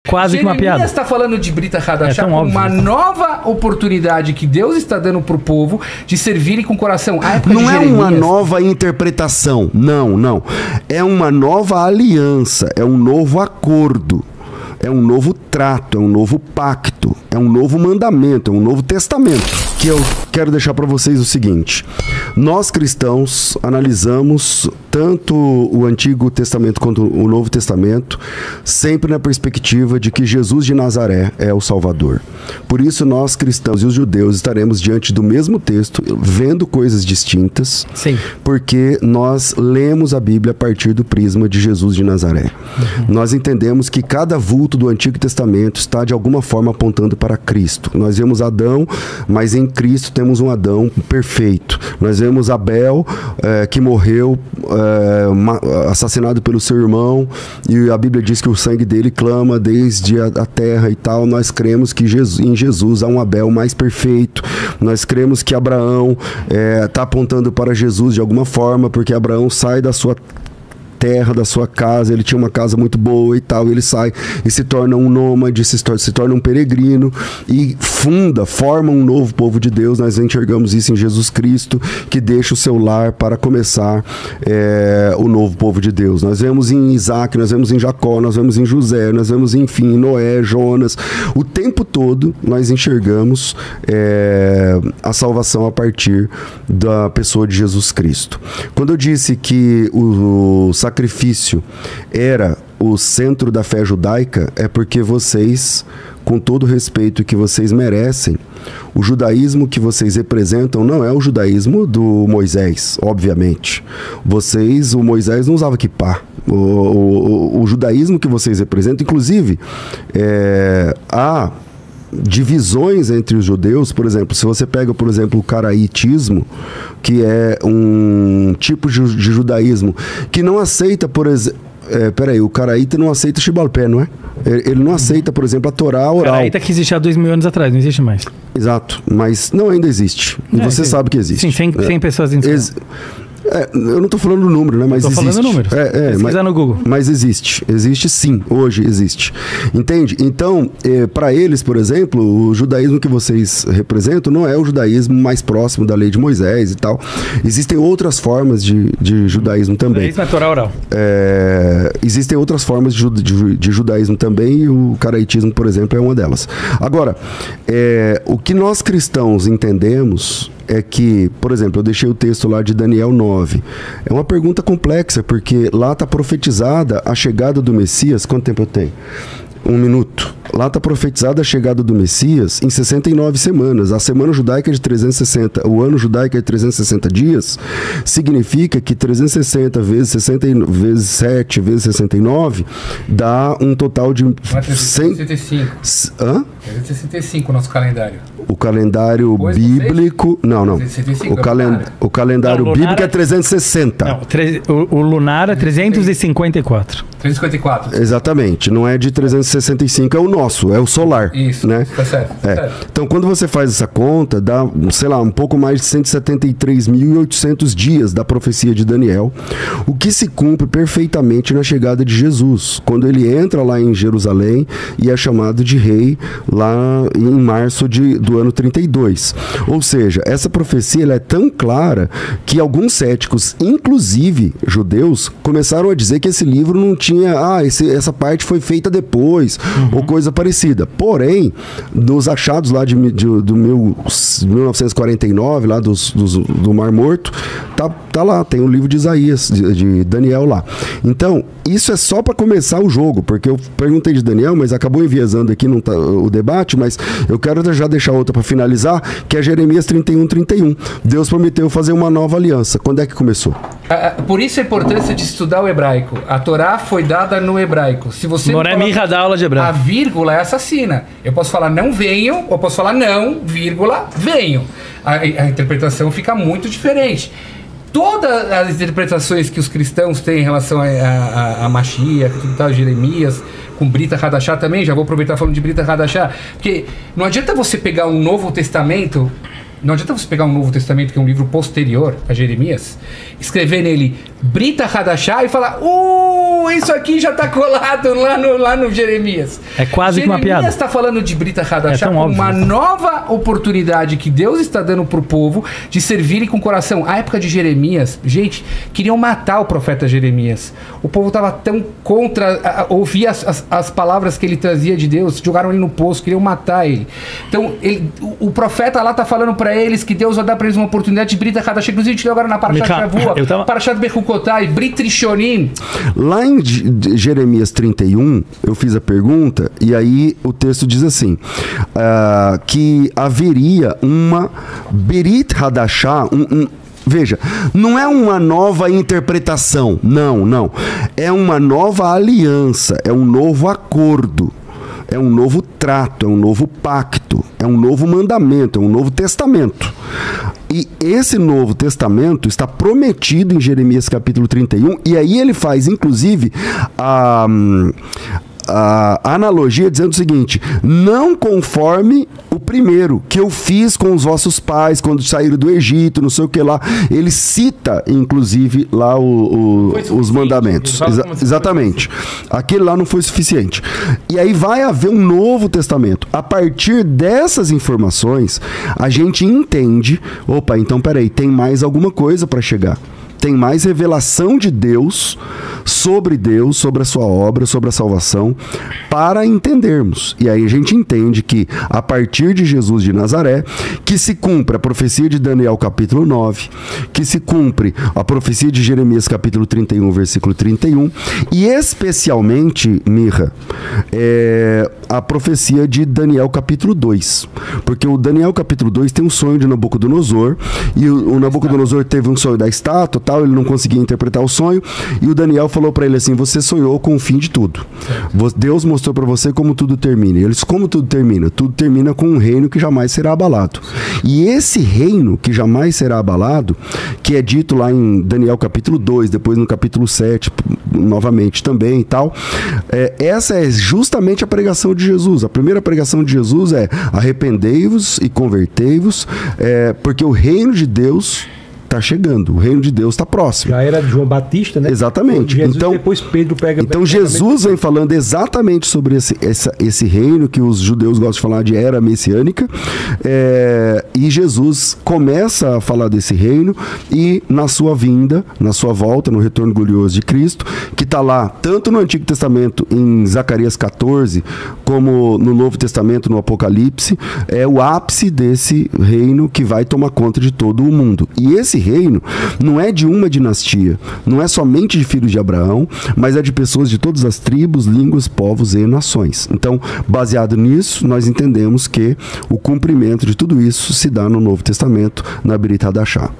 quase que uma piada. Jeremias está falando de Brita Hadashah como óbvio. uma nova oportunidade que Deus está dando para o povo de servirem com o coração. A época Não de é Jeremias, uma nova interpretação, não. É uma nova aliança, é um novo acordo, é um novo trato, é um novo pacto, é um novo mandamento, é um novo testamento. Que eu quero deixar para vocês o seguinte: nós cristãos analisamos tanto o Antigo Testamento quanto o Novo Testamento sempre na perspectiva de que Jesus de Nazaré é o Salvador. Por isso nós cristãos e os judeus estaremos diante do mesmo texto, vendo coisas distintas. Sim. Porque nós lemos a Bíblia a partir do prisma de Jesus de Nazaré. Nós entendemos que cada vulto do Antigo Testamento está de alguma forma apontando para Cristo. Nós vemos Adão, mas em Cristo temos um Adão perfeito. Nós vemos Abel, que morreu assassinado pelo seu irmão, e a Bíblia diz que o sangue dele clama desde a terra e tal. Nós cremos que em Jesus há um Abel mais perfeito. Nós cremos que Abraão está apontando para Jesus de alguma forma, porque Abraão sai da sua terra, da sua casa, ele tinha uma casa muito boa e tal, ele sai e se torna um nômade, se torna um peregrino e forma um novo povo de Deus. Nós enxergamos isso em Jesus Cristo, que deixa o seu lar para começar o novo povo de Deus. Nós vemos em Isaac, nós vemos em Jacó, nós vemos em José, nós vemos, enfim, em Noé, Jonas. O tempo todo nós enxergamos a salvação a partir da pessoa de Jesus Cristo. Quando eu disse que o sacrifício era o centro da fé judaica, é porque vocês, com todo o respeito que vocês merecem, o judaísmo que vocês representam não é o judaísmo do Moisés, obviamente. O Moisés não usava kippá. O judaísmo que vocês representam, inclusive, há divisões entre os judeus. Por exemplo, se você pega, por exemplo, o caraitismo, que é um tipo de judaísmo que não aceita, por exemplo, o caraíta não aceita Shibalpé, não é? Ele não aceita, por exemplo, a Torá oral. Caraíta que existia há 2000 anos atrás, não existe mais. Exato, mas não, ainda existe. E você sabe que existe. Sim, 100 pessoas em eu não estou falando o número, né? Mas existe. Estou falando números. Pesquisa no Google. Mas existe. Existe sim. Hoje existe. Entende? Então, para eles, por exemplo, o judaísmo que vocês representam não é o judaísmo mais próximo da lei de Moisés e tal. Existem outras formas de judaísmo também. Judaísmo é Torá oral. Existem outras formas de judaísmo também, e o caraitismo, por exemplo, é uma delas. Agora, o que nós cristãos entendemos é que, por exemplo, eu deixei o texto lá de Daniel 9. É uma pergunta complexa, porque lá está profetizada a chegada do Messias. Quanto tempo eu tenho? 1 minuto. Lá está profetizada a chegada do Messias em 69 semanas. A semana judaica é de 360, o ano judaico é de 360 dias, significa que 360 vezes 60 vezes 7 vezes 69 dá um total de 365. Hã? 365 o nosso calendário. O calendário bíblico... Não. O calendário bíblico é 360. Não, o lunar é 354. 354. Exatamente. Não é de 365, é o nosso, é o solar. Isso, né? tá certo. Então, quando você faz essa conta, dá, sei lá, um pouco mais de 173.800 dias da profecia de Daniel, o que se cumpre perfeitamente na chegada de Jesus, quando ele entra lá em Jerusalém e é chamado de rei lá em março do ano 32. Ou seja, essa profecia ela é tão clara que alguns céticos, inclusive judeus, começaram a dizer que esse livro não tinha, essa parte foi feita depois, ou coisa parecida. Porém, nos achados lá do 1949, lá do Mar Morto, tá lá, tem o livro de Isaías, de Daniel lá. Então, isso é só para começar o jogo, porque eu perguntei de Daniel, mas acabou enviesando aqui o debate, mas eu quero já deixar outra para finalizar, que é Jeremias 31:31. Deus prometeu fazer uma nova aliança. Quando é que começou? Por isso a importância de estudar o hebraico. A Torá foi dada no hebraico. Se você dá aula de hebraico. A vírgula é assassina. Eu posso falar não venham, ou posso falar não, vírgula, venham. A interpretação fica muito diferente. Todas as interpretações que os cristãos têm em relação a Mashiach, Jeremias, com Brita Hadashah também, já vou aproveitar falando de Brita Hadashah, porque não adianta você pegar um Novo Testamento, que é um livro posterior a Jeremias, escrever nele Brita Hadashah e falar, isso aqui já está colado lá no Jeremias. É quase que uma piada. Jeremias está falando de Brit Hadashah tão como óbvio. uma nova oportunidade que Deus está dando para o povo de servirem com o coração. A época de Jeremias, gente, queriam matar o profeta Jeremias. O povo estava tão contra ouvir as palavras que ele trazia de Deus, jogaram ele no poço, queriam matar ele. Então, o profeta lá está falando para eles que Deus vai dar para eles uma oportunidade de Brit Hadashah. Inclusive, a gente leu agora na Parashat Shavua, Parashat Bechukotai, Brit Rishonim. Lá em Jeremias 31, eu fiz a pergunta, e aí o texto diz assim, que haveria uma Brit Hadashah, veja, não é uma nova interpretação, não. É uma nova aliança, é um novo acordo. É um novo trato, é um novo pacto, é um novo mandamento, é um novo testamento. E esse novo testamento está prometido em Jeremias capítulo 31, e aí ele faz, inclusive, a analogia dizendo o seguinte: não conforme o primeiro que eu fiz com os vossos pais quando saíram do Egito, não sei o que lá. Ele cita, inclusive, lá os mandamentos. Exatamente. Aquele lá não foi suficiente. E aí vai haver um novo testamento. A partir dessas informações, a gente entende, opa, então peraí, tem mais alguma coisa para chegar. Tem mais revelação de Deus, sobre a sua obra, sobre a salvação, para entendermos. E aí a gente entende que, a partir de Jesus de Nazaré, que se cumpre a profecia de Daniel capítulo 9, que se cumpre a profecia de Jeremias capítulo 31, versículo 31, e especialmente, Mirra, a profecia de Daniel capítulo 2. Porque o Daniel capítulo 2 tem um sonho de Nabucodonosor, e o Nabucodonosor teve um sonho da estátua, tal, ele não conseguia interpretar o sonho, e o Daniel falou para ele assim: você sonhou com o fim de tudo. Deus mostrou para você como tudo termina. E ele disse: como tudo termina? Tudo termina com um reino que jamais será abalado. E esse reino que jamais será abalado, que é dito lá em Daniel capítulo 2, depois no capítulo 7, novamente também e tal, essa é justamente a pregação de Jesus. A primeira pregação de Jesus é: arrependei-vos e convertei-vos, porque o reino de Deus está chegando, o reino de Deus está próximo. Já era de João Batista, né? Exatamente. Jesus, então, depois Pedro pega... Então Jesus vem falando exatamente sobre esse reino que os judeus gostam de falar de era messiânica, e Jesus começa a falar desse reino, e na sua vinda, na sua volta, no retorno glorioso de Cristo, que está lá tanto no Antigo Testamento, em Zacarias 14, como no Novo Testamento, no Apocalipse, é o ápice desse reino que vai tomar conta de todo o mundo. E esse reino não é de uma dinastia, não é somente de filhos de Abraão, mas é de pessoas de todas as tribos, línguas, povos e nações. Então, baseado nisso, nós entendemos que o cumprimento de tudo isso se dá no Novo Testamento, na Brit Hadashah.